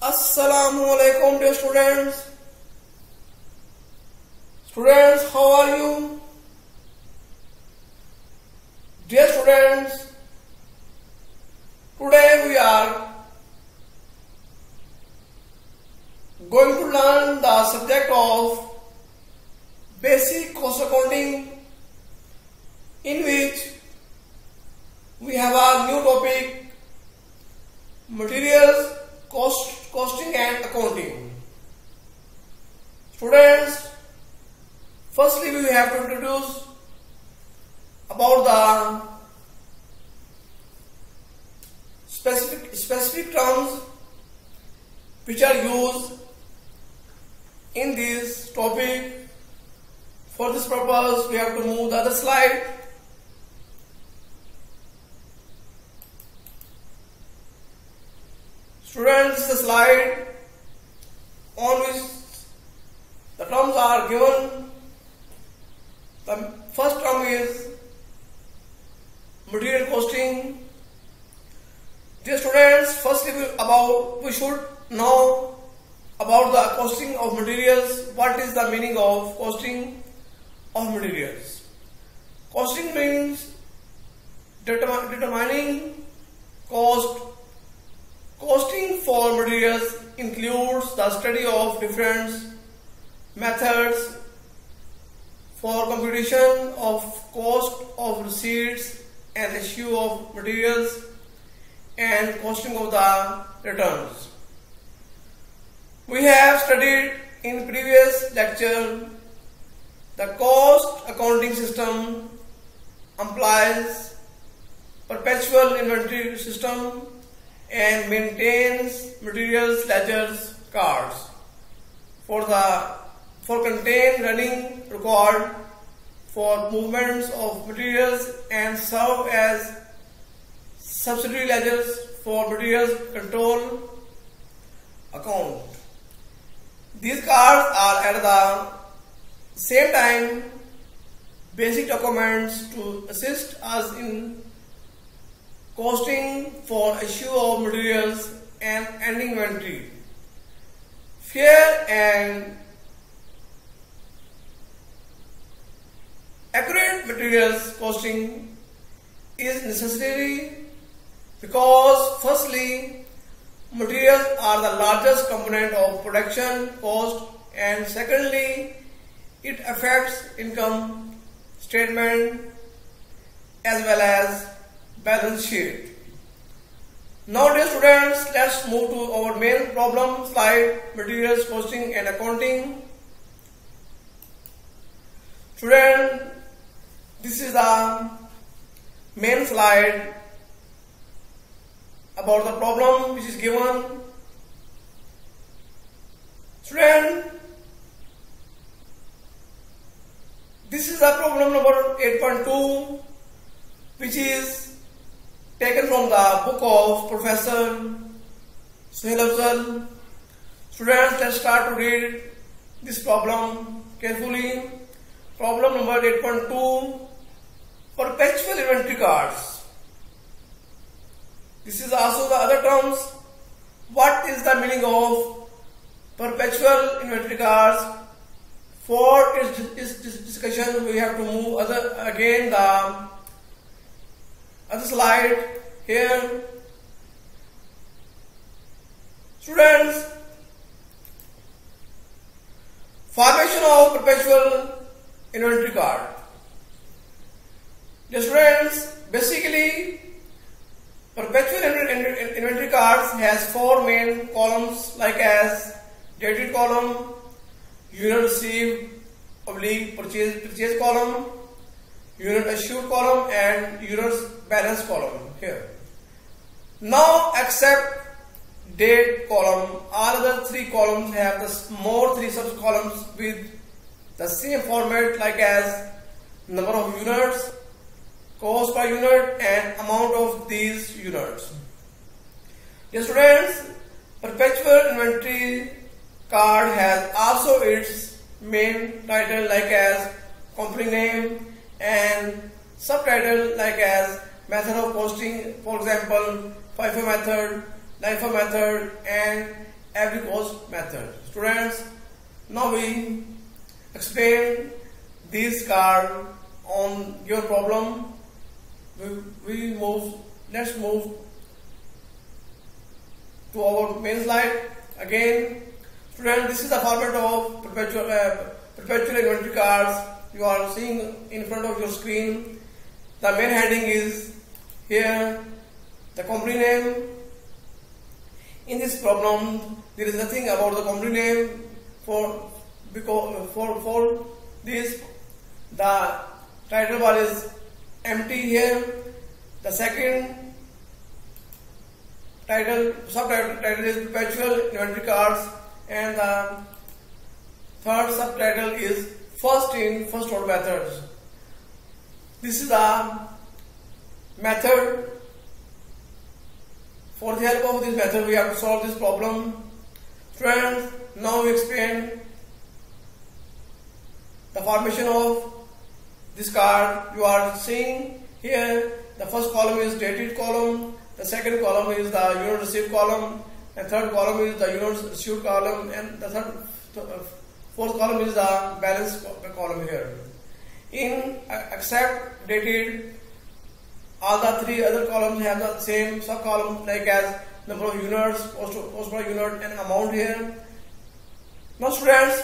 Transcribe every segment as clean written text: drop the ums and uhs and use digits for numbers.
Assalamu alaikum dear students. Students, how are you? Dear students, today we are going to learn the subject of basic cost accounting, in which we have a new topic, materials, costing and accounting. Students, firstly we have to introduce about the specific terms which are used in this topic. For this purpose, we have to move the other slide. Students, this is a slide on which the terms are given. The first term is material costing. Dear students, firstly we should know about the costing of materials. What is the meaning of costing of materials? Costing means determining cost. Costing for materials includes the study of different methods for computation of cost of receipts and issue of materials and costing of the returns. We have studied in previous lecture the cost accounting system employs perpetual inventory system and maintains materials ledgers cards for contain running record for movements of materials and serve as subsidiary ledgers for materials control account. These cards are at the same time basic documents to assist us in costing for issue of materials and ending inventory. Fair and accurate materials costing is necessary because firstly, materials are the largest component of production cost, and secondly, it affects income statement as well as balance sheet. Now dear students, let's move to our main problem slide, materials costing and accounting. Student, this is the main slide about the problem which is given. Student, this is the problem number 8.2, which is taken from the book of Professor Suhail Afzal. Students, let's start to read this problem carefully. Problem number 8.2, perpetual inventory cards. This is also the other terms. What is the meaning of perpetual inventory cards? For its discussion, we have to move again the other slide here. Students, formation of perpetual inventory card. Dear students, basically perpetual inventory cards has four main columns, like as dated column, unit received / purchase column, unit issued column, and units balance column here. Now except date column, all other three columns have the three sub columns with the same format, like as number of units, cost per unit, and amount of these units. Dear students, perpetual inventory card has also its main title, like as company name, and subtitle like as method of costing, for example, FIFO method, LIFO method, and every cost method. Students, now we explain this card on your problem. Let's move to our main slide. Again, students, this is the format of perpetual inventory cards. You are seeing in front of your screen. The main heading is here, the company name. In this problem, there is nothing about the company name for this. The title bar is empty here. The second subtitle is perpetual inventory cards, and the third subtitle is first in first out methods. This is the method. For the help of this method, we have to solve this problem. Friends, now we explain the formation of this card. You are seeing here, the first column is dated column, the second column is the unit received column, and third column is the unit issued column, and the fourth column is the balance column here. In except dated, all the three other columns have the same sub column, like as number of units, cost per unit, and amount here. Now students,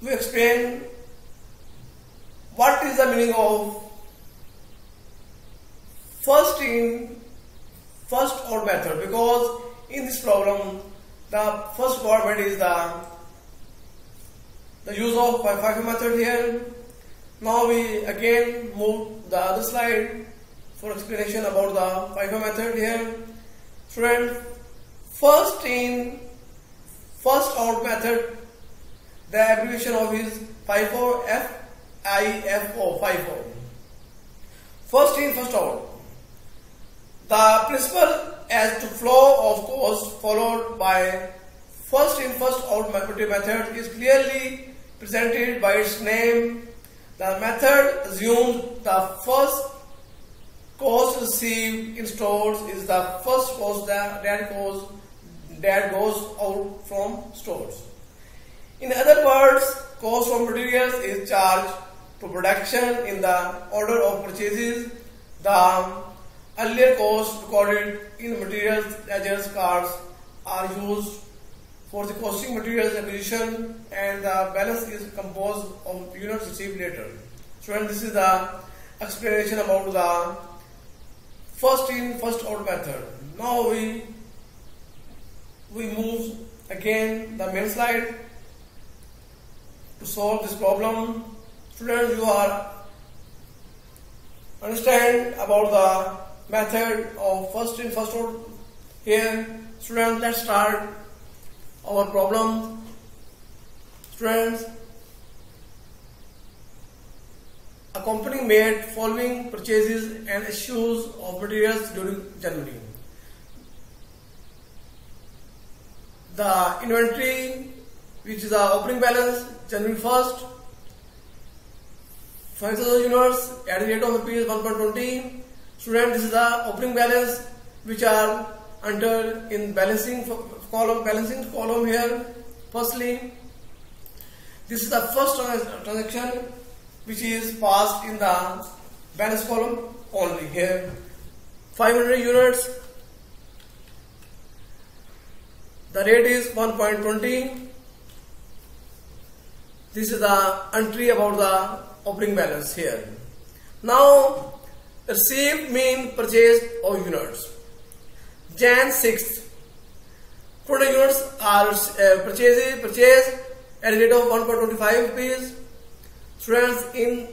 we explain what is the meaning of first in first out method, because in this problem the first requirement is the use of FIFO method here. Now we again move the other slide for explanation about the FIFO method here. Students, first in first out method, the abbreviation of is FIFO, F-I-F-O, FIFO. First in first out. The principle as to flow of cost followed by first in first out method is clearly presented by its name. The method assumes the first cost received in stores is the first cost that goes out from stores. In other words, cost of materials is charged to production in the order of purchases. The earlier costs recorded in materials ledger cards are used for the costing materials acquisition, and the balance is composed of units received later. So this is the explanation about the first in first out method. Now we move again the main slide to solve this problem. Students, you are understand about the method of first in first out here. Students, let's start our problem. Students, a company made following purchases and issues of materials during January. The inventory, which is the opening balance, January 1st, 5,000 units at the rate of rupees 1.20. Student, this is the opening balance which are entered in balancing column here. Firstly, this is the first transaction which is passed in the balance column only here. 500 units. The rate is 1.20. This is the entry about the opening balance here. Now, received mean purchase of units. Jan 6th, 200 units are purchased at a rate of 1.25 rupees. Students, in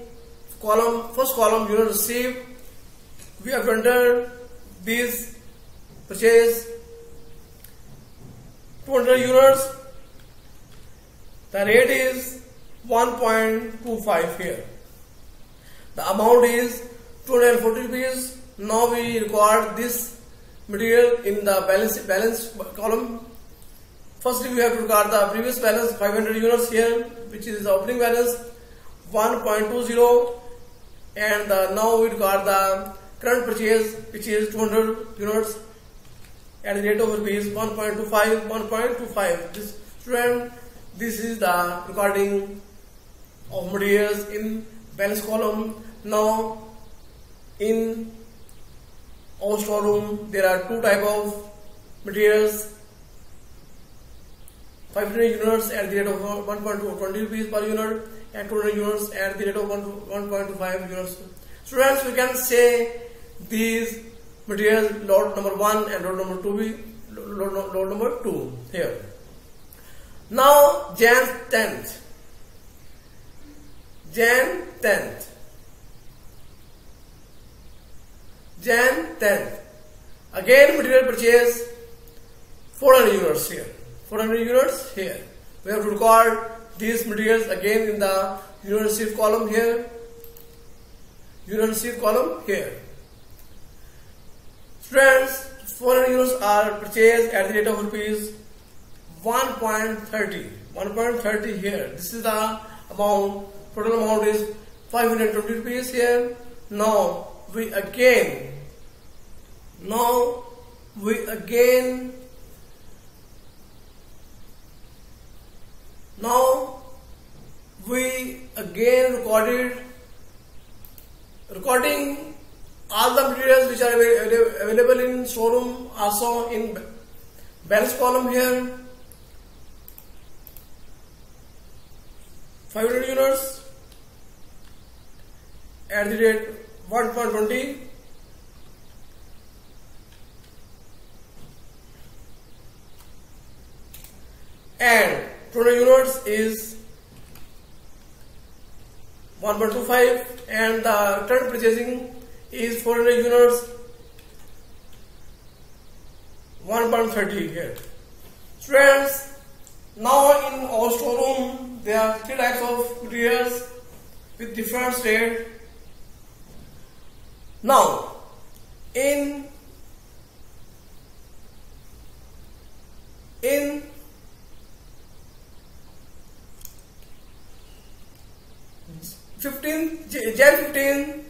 first column unit received, we have entered these purchase 200 units. The rate is 1.25 here. The amount is 240 rupees. Now we record this material in the balance column. Firstly, we have to record the previous balance 500 units here, which is the opening balance 1.20, and now we record the current purchase, which is 200 units. at the rate of rupees 1.25. This student, this is the recording of materials in balance column. Now in our storeroom there are two type of materials, 500 units at the rate of 1.20 rupees per unit and 200 units at the rate of 1.25 units. Students, we can say these materials load number 1 and load number 2 load number 2 here. Now Jan 10th. Again material purchase 400 units here. 400 units here. We have to record these materials again in the unit received column here. Unit received column here. Students, 400 units are purchased at the rate of rupees 1.30. 1.30 here. This is the amount. Total amount is 520 rupees here. Now we again recording all the materials which are available in storeroom, also in balance column here. 500 units at the rate 1.20. And 200 units is 1.25, and the current purchasing is 400 units, 1.30 here. Students, now in our storeroom there are three types of materials with different state. Now in 15,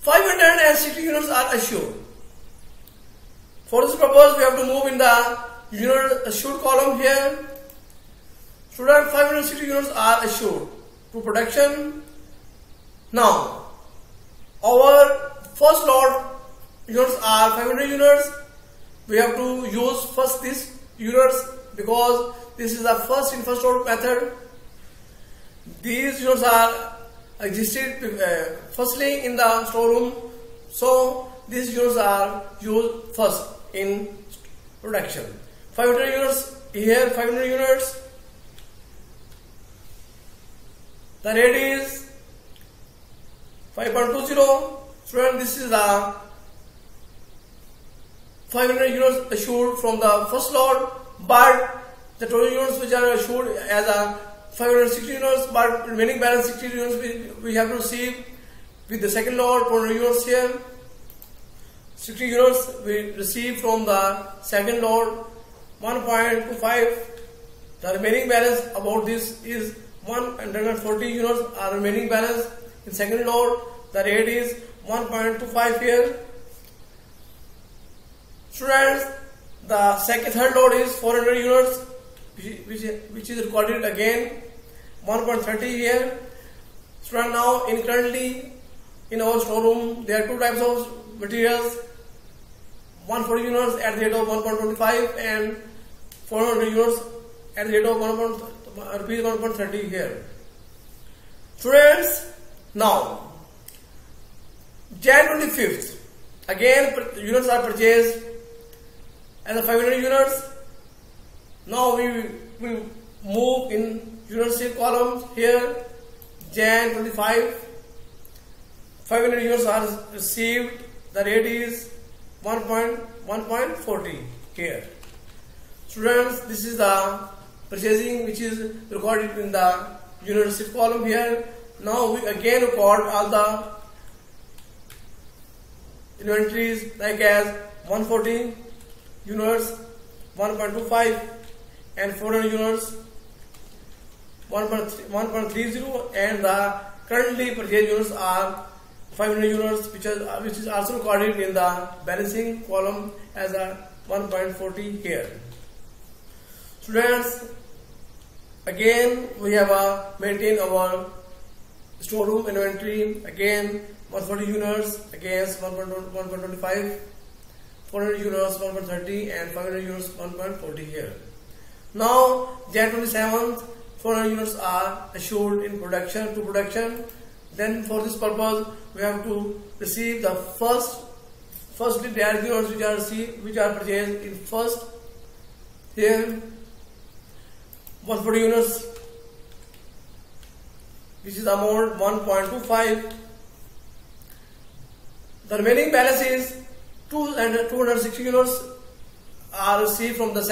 560 units are assured. For this purpose, we have to move in the unit assured column here. Student, 560 units are assured to production. Now, our first lot units are 500 units. We have to use first these units because this is the first in first out method. These units are existed firstly in the storeroom, so these units are used first in production. 500 units here, 500 units. The rate is 5.20. Student, this is the 500 units assured from the first lot, but the total units which are assured as a 560 units, but remaining balance 60 units we have to receive with the second lot. 200 units here, 60 units we receive from the second lot, 1.25. The remaining balance about this is 140 units are remaining balance in second lot. The rate is 1.25 here. Students, the third lot is 400 units, which is recorded again 1.30 here. Student, now currently in our storeroom there are two types of materials, 140 units at the rate of 1.25 and 400 units at the rate of 1.30 here. Students, now Jan 25th, again units are purchased as a 500 units. Now we move in unit received columns here. Jan 25, 500 units are received. The rate is 1.40 here. Students, this is the purchasing which is recorded in the unit received column here. Now we again record all the inventories like as 140 units, 1.25 and 400 units, 1.30, and the currently purchased units are 500 units, which is also recorded in the balancing column as a 1.40 here. Students, again we have maintained our storeroom inventory. Again 140 units against 1.25, 400 units 1.30, and 500 units 1.40 here. Now January 27th, 400 units are assured in production to production. Then for this purpose we have to receive the firstly direct units which are purchased in first here 140 units, which is amount 1.25. The remaining balance is 260 units are received from the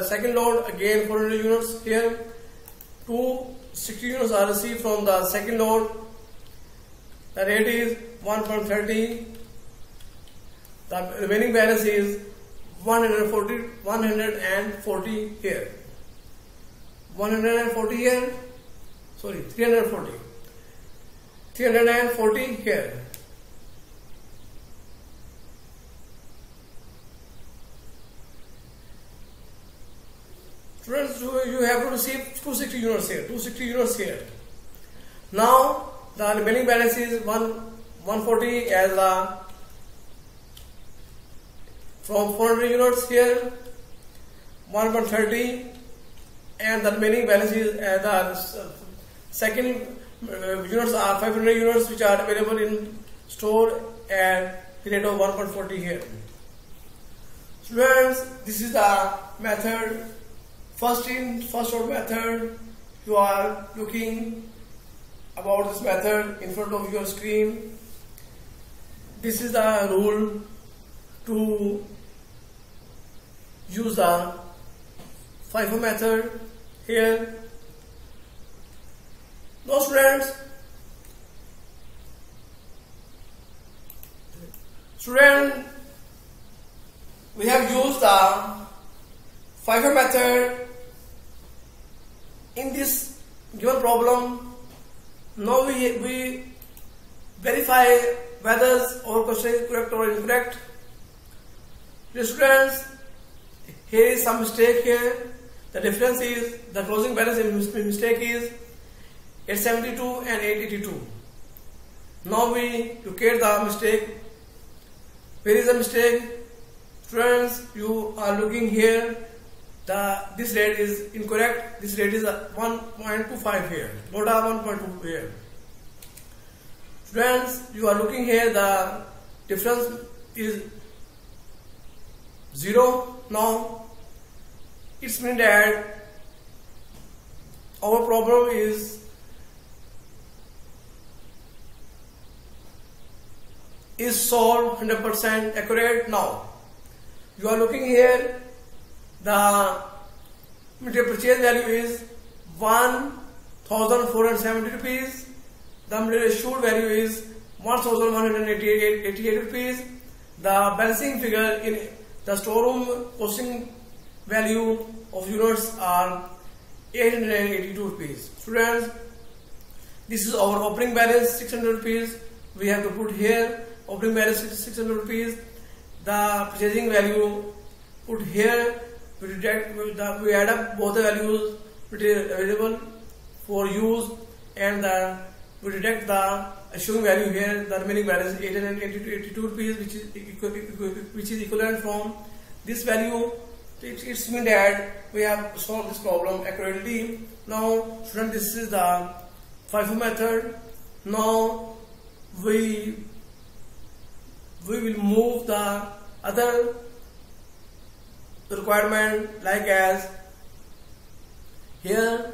second load. Again 400 units here. 260 units are received from the second load. The rate is 1.30. The remaining balance is 140 here. 140 here. Sorry, 340. 340 here. Students, you have to receive 260 units here. 260 units here. Now the remaining balance is 140 as from 400 units here, 130, and the remaining balance is the second units are 500 units which are available in store at the rate of 1.40 here. Students, this is the method, first out method. You are looking about this method in front of your screen. This is the rule to use the FIFO method here. Now students, we have used the FIFO method in this given problem. Now we verify whether our question is correct or incorrect. Dear students, here is some mistake here. The difference is the closing balance mistake is 872 and 882. Now we locate the mistake. Where is the mistake? Students, you are looking here. This rate is incorrect. This rate is 1.25 here, not 1.2 here. Students, you are looking here. The difference is 0. Now it's mean that our problem is solved 100% accurate. Now you are looking here. The material purchase value is 1,470 rupees. The material assured value is 1,188 rupees. The balancing figure in the storeroom costing value of units are 882 rupees. Students, this is our opening balance 600 rupees. We have to put here opening balance 600 rupees. The purchasing value put here. We add up both the values which is available for use, and we deduct the assumed value here. The remaining balance 882 rupees, which is equivalent from this value. It's mean that we have solved this problem accurately. Now, student, this is the FIFO method. Now we will move the other requirement, like as here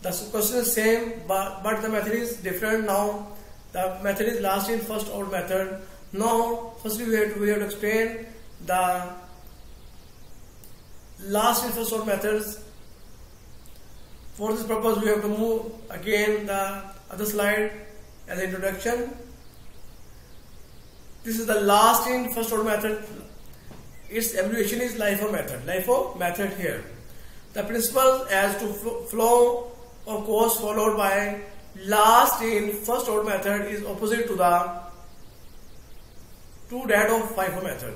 the question is same, but the method is different. Now the method is last in first out method. Now firstly we have to explain the last in first out methods. For this purpose we have to move again the other slide as an introduction. This is the last in first out method. Its abbreviation is LIFO method. LIFO method here. The principle as to flow or course followed by last in first order method is opposite to that of FIFO method.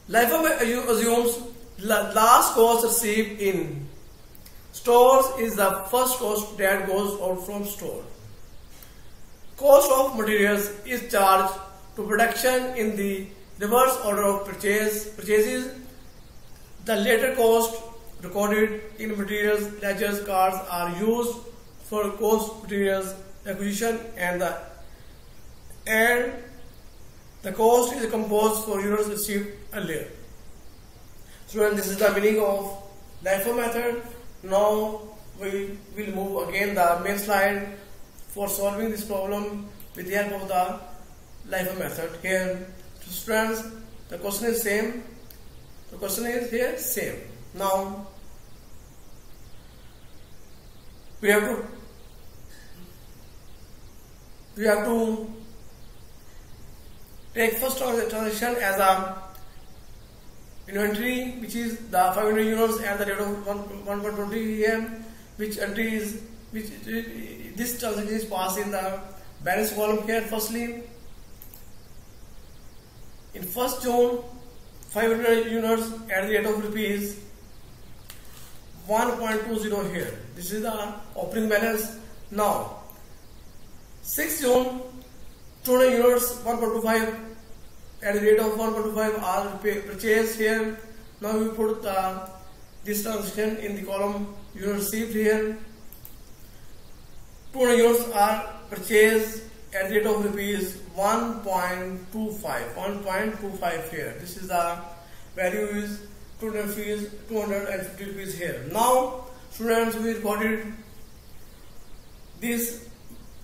LIFO assumes last cost received in stores is the first cost that goes out from store. Cost of materials is charged to production in the reverse order of purchases. The later cost recorded in materials ledger cards are used for cost materials acquisition, and the cost is composed for units received earlier. So this is the meaning of LIFO method. Now we will move again the main slide for solving this problem with the help of the LIFO method. Here, students, the question is same. The question is here same. Now we have to take first transaction as a inventory, which is the 500 units and the rate of 1.20 AM, which entry is this transaction is passed in the balance column here. Firstly, in 1st June, 500 units at the rate of rupees 1.20 here. This is the opening balance. Now, 6th June, 200 units 1.25 at the rate of 1.25 are purchased here. Now we put this transaction in the column units received here. 200 units are purchased at the rate of rupees 1.25 here. This is the value is 250 rupees here. Now students, we recorded this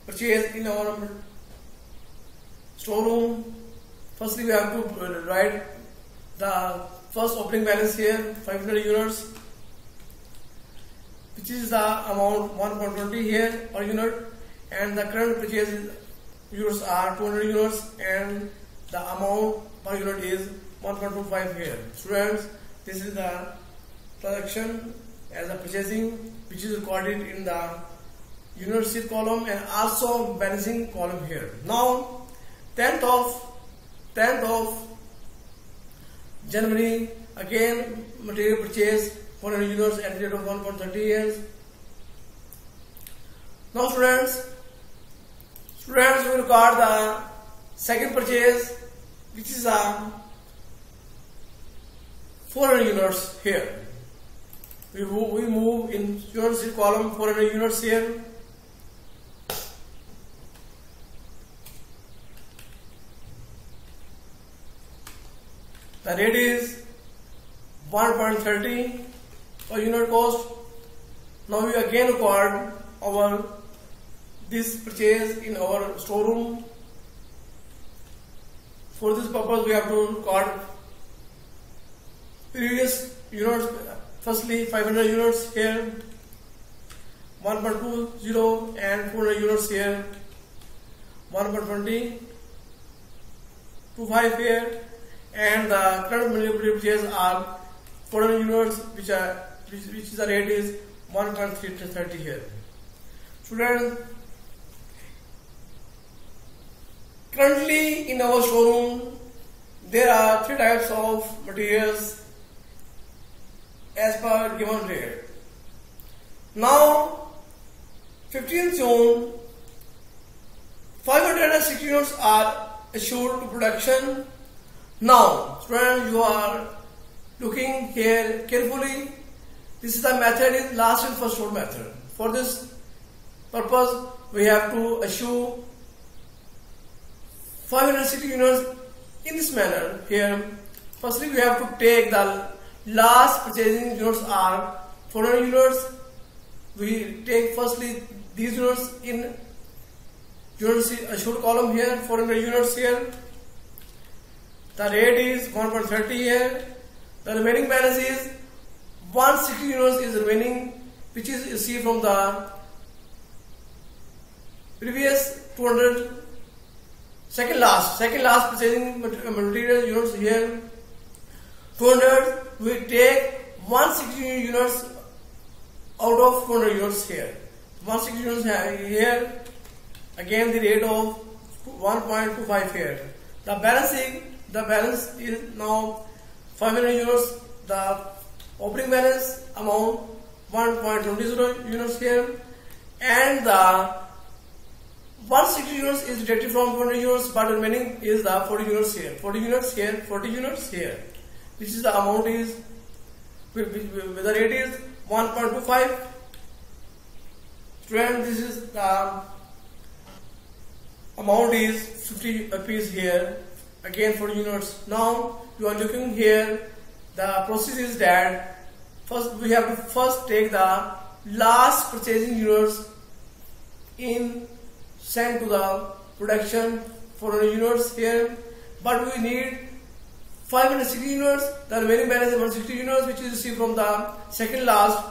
purchase in our storeroom. Firstly, we have to write the first opening balance here, 500 units, which is the amount 1.20 here per unit, and the current purchase units are 200 units, and the amount per unit is 1.25 here. Students, this is the transaction as a purchasing, which is recorded in the unit receipt column and also balancing column here. Now, 10th of January, again material purchase 400 units at the rate of 1.30 years. Now students will record the second purchase, which is 400 units here. We move in unit receipt column 400 units here. The rate is 1.30 per unit cost. Now we again record this purchase in our storeroom. For this purpose, we have to record previous units. Firstly, 500 units here, 1.20, and 400 units here, 1.20, 25 here. And the current material purchase are 400 units, which is the rate is 1.30 here. Students, currently in our showroom there are 3 types of materials as per given rate. Now, 15th June, 560 units are assured to production. Now, students, you are looking here carefully. This is the method is last and first order method. For this purpose, we have to assure 560 units in this manner. Here, firstly, we have to take the last purchasing units are 400 units. We take firstly these units in units assured column here, 400 units here. The rate is 1.30 here. The remaining balance is 160 units is remaining, which is received from the previous 200 second last purchasing material units here. 200, we take 160 units out of 200 units here. 160 units here. Again the rate of 1.25 here. The balance is now 500 units. The opening balance amount 1.20 units here, and the 160 units is deducted from 200 units, but remaining is the 40 units here. 40 units here, 40 units here. Which is the amount is, the rate is 1.25. Student, this is the amount is 50 rupees here. Again 40 units. Now you are looking here. The process is that first we have to take the last purchasing units in sent to the production 400 units here, but we need 560 units. The remaining balance is 160 units, which is received from the second last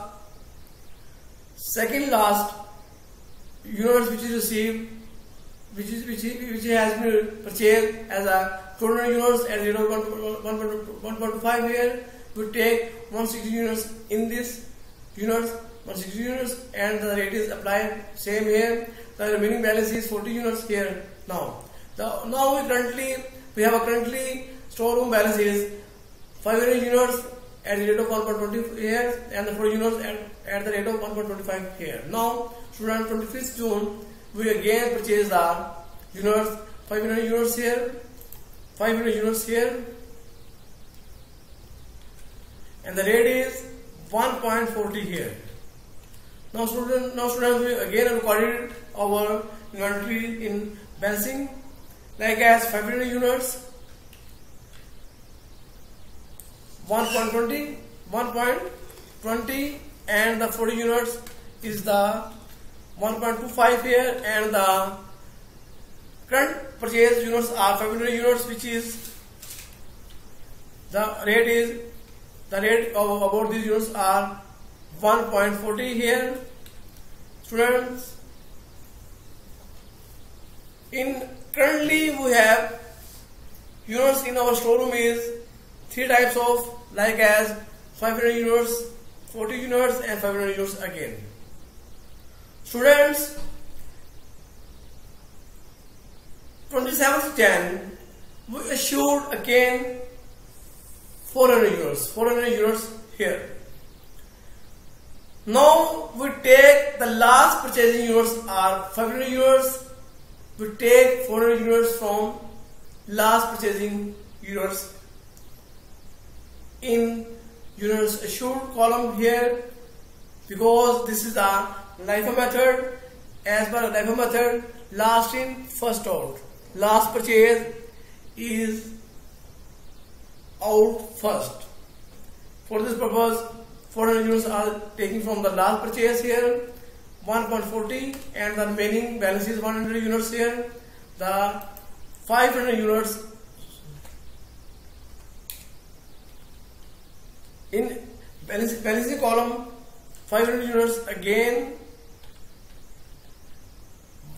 units, which is received, which has been purchased as a 200 units at 1.5 here. We take 160 units in this units, 160 units, and the rate is applied same here. The remaining balance is 40 units here. Now we have a currently storeroom balance is 500 units at the rate of 1.20 here, and the 40 units at the rate of 1.25 here. Now, student, 25th June, we again purchase the units, 500 units here, 500 units here, and the rate is 1.40 here. Now students, we again recorded our inventory in balancing, like as 500 units, 1.20, and the 40 units is the 1.25 here, and the current purchase units are 500 units, which is the rate of about these units are 1.40 here. Students, currently we have units in our storeroom is 3 types of, like as 500 units, 40 units, and 500 units again. Students, 27th Jan, we issued again 400 units here. Now we take the last purchasing units are 500 units. We take 400 units from last purchasing units in units issued column here, because this is the LIFO method. As per the LIFO method, last in first out. Last purchase is out first. For this purpose, 400 units are taken from the last purchase here, 1.40, and the remaining balance is 100 units here. The 500 units in balancing column, 500 units again,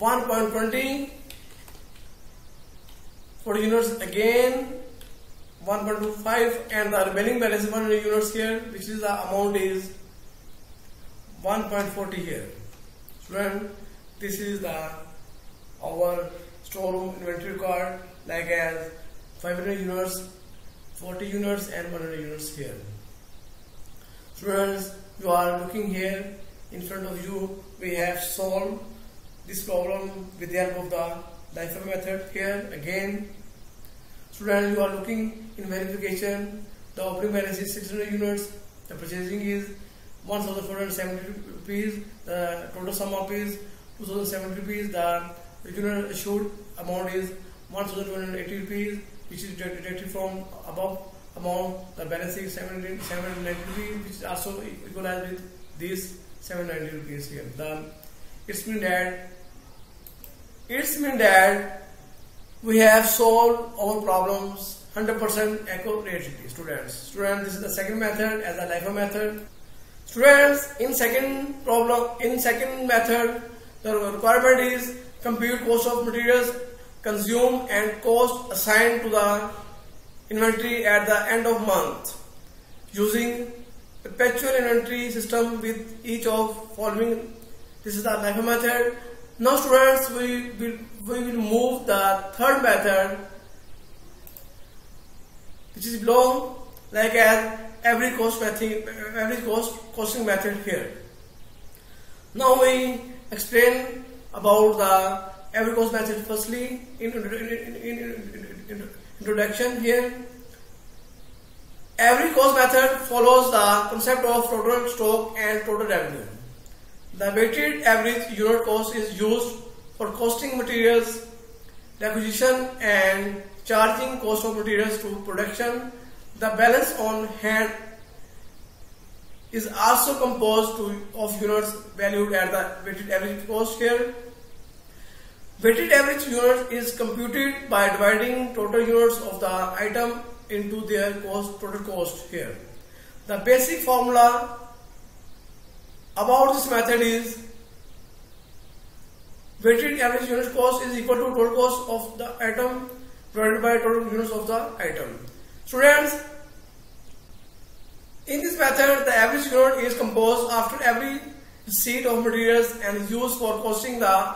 1.20, 40 units again, 1.25, and the remaining balance is 100 units here, which is the amount is 1.40 here. Student, this is our storeroom inventory record, like as 500 units, 40 units, and 100 units here. Students, you are looking here in front of you. We have solved this problem with the help of the LIFO method here again. Students, you are looking in verification. The opening balance is 600 units. The purchasing is 1,470 rupees. The total sum of is 2,070 rupees. The unit issued amount is 1,280 rupees, which is deducted from above amount. The balance is 790 rupees, which is also equalized with these 790 rupees here. It's mean that we have solved our problems 100% accurately. Students, this is the second method as a LIFO method. Students, in second method, the requirement is compute cost of materials consumed and cost assigned to the inventory at the end of month using perpetual inventory system with each of following This is the LIFO method. Now students, we will move the third method, which is below, like as average cost method, costing method here. Now we explain about the average cost method firstly in introduction here. Average cost method follows the concept of total stock and total revenue. The weighted average unit cost is used for costing materials, acquisition and charging cost of materials to production. The balance on hand is also composed of units valued at the weighted average cost here. Weighted average unit is computed by dividing total units of the item into their total cost here. The basic formula about this method is weighted average unit cost is equal to total cost of the item divided by total units of the item. Students, in this method, the average unit is composed after every receipt of materials and is used for costing the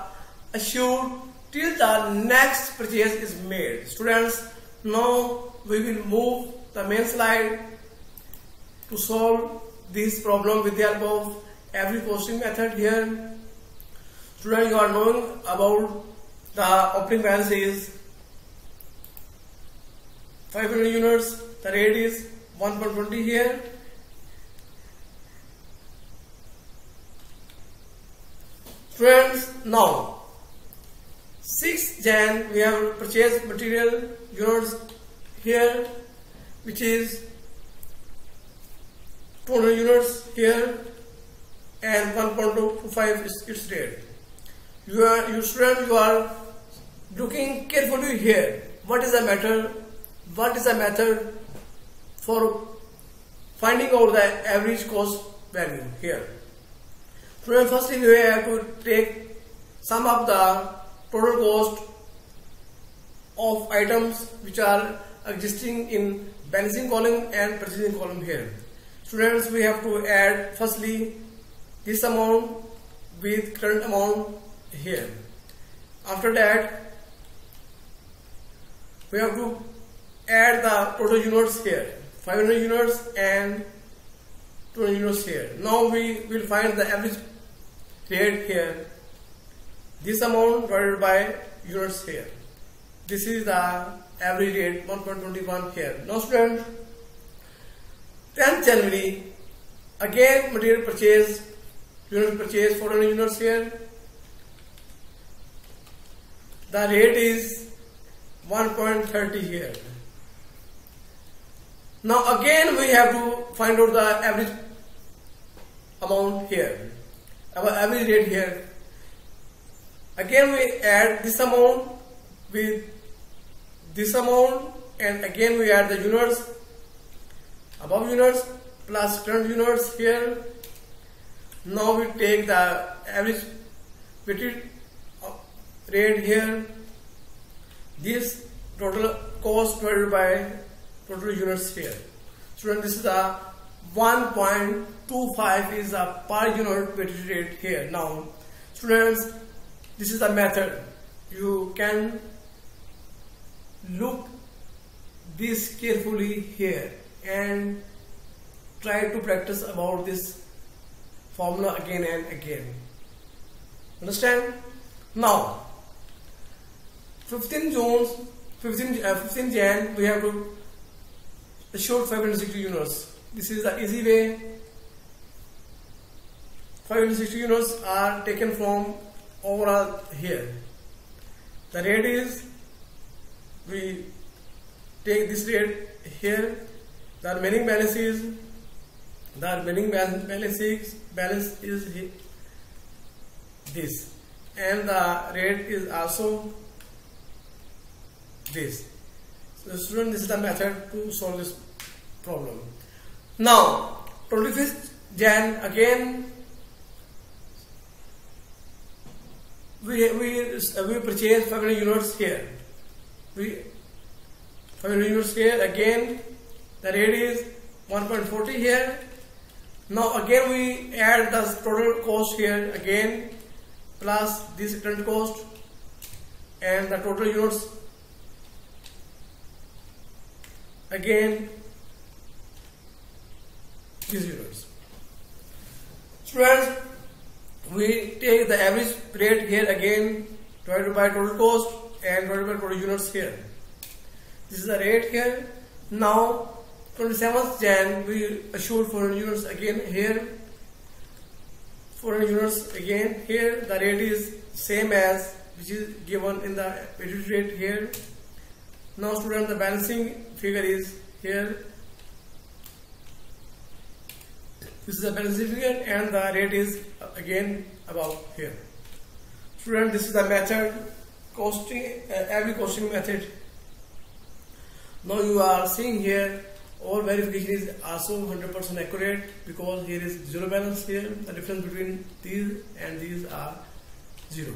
assured till the next purchase is made. Students, now we will move the main slide to solve this problem with the help of average costing method here. Students, you are knowing about the opening balance is 500 units, the rate is 1.20 here. Students, now 6th Jan we have purchased material units here, which is 200 units here and 1.25 is its rate. You are looking carefully here. What is the method? What is the method for finding out the average cost value here? Firstly, we have to take sum of the total cost of items which are existing in balancing column and purchasing column here. Students, we have to add firstly this amount with current amount here. After that, we have to add the total units here, 500 units and 200 units here. Now we will find the average rate here. This amount divided by units here. This is the average rate 1.21 here. Now students, 10th January, again material purchase, unit purchase 400 units here. The rate is 1.30 here. Now again we have to find out the average amount here, our average rate here. Again we add this amount with this amount and again we add the units, above units plus current units here. Now we take the average weighted rate here, this total cost divided by total units here. Student, this is the 1.25 is the per unit weighted rate here. Now students, this is the method. You can look this carefully here and try to practice about this formula again and again. Understand? Now 15 Jan we have to assure 560 units. This is the easy way. 560 units are taken from overall here. The rate is, we take this rate here. The remaining balance is, balance is this, and the rate is also this. So student, this is the method to solve this problem. Now 25th Jan again we purchase 500 units here. 500 units here. Again the rate is 1.40 here. Now again we add the total cost here again plus this current cost, and the total units again these units. Students, we take the average rate here again divided by total cost and divided by total units here. This is the rate here. Now 27th Jan we assured 400 units again here. 400 units again here. The rate is same as which is given in the weighted rate here. Now student, the balancing figure is here. This is the balancing figure and the rate is again above here. Student, this is the method costing, every costing method. Now you are seeing here all verification is also 100% accurate because here is zero balance here. The difference between these and these are zero.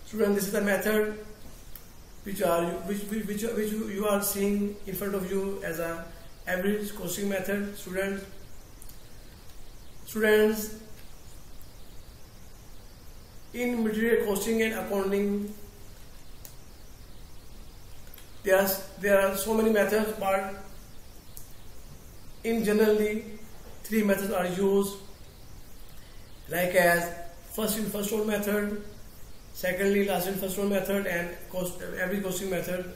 Student, this is the method which you are seeing in front of you as a average costing method. Students, in material costing and accounting, there are so many methods, but in generally 3 methods are used, like as first in first out method, secondly last in first out method, and average costing method.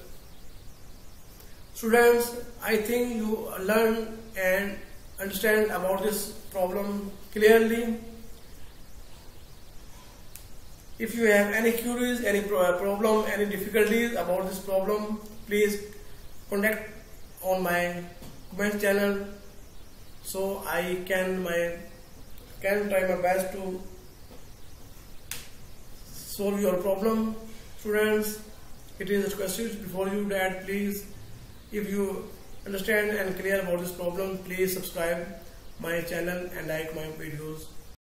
Students, I think you learn and understand about this problem clearly. If you have any queries, any problem, any difficulties about this problem, please contact on my comment channel, so I can try my best to solve your problem. Students, it is requested before you that please, if you understand and clear about this problem, please subscribe my channel and like my videos.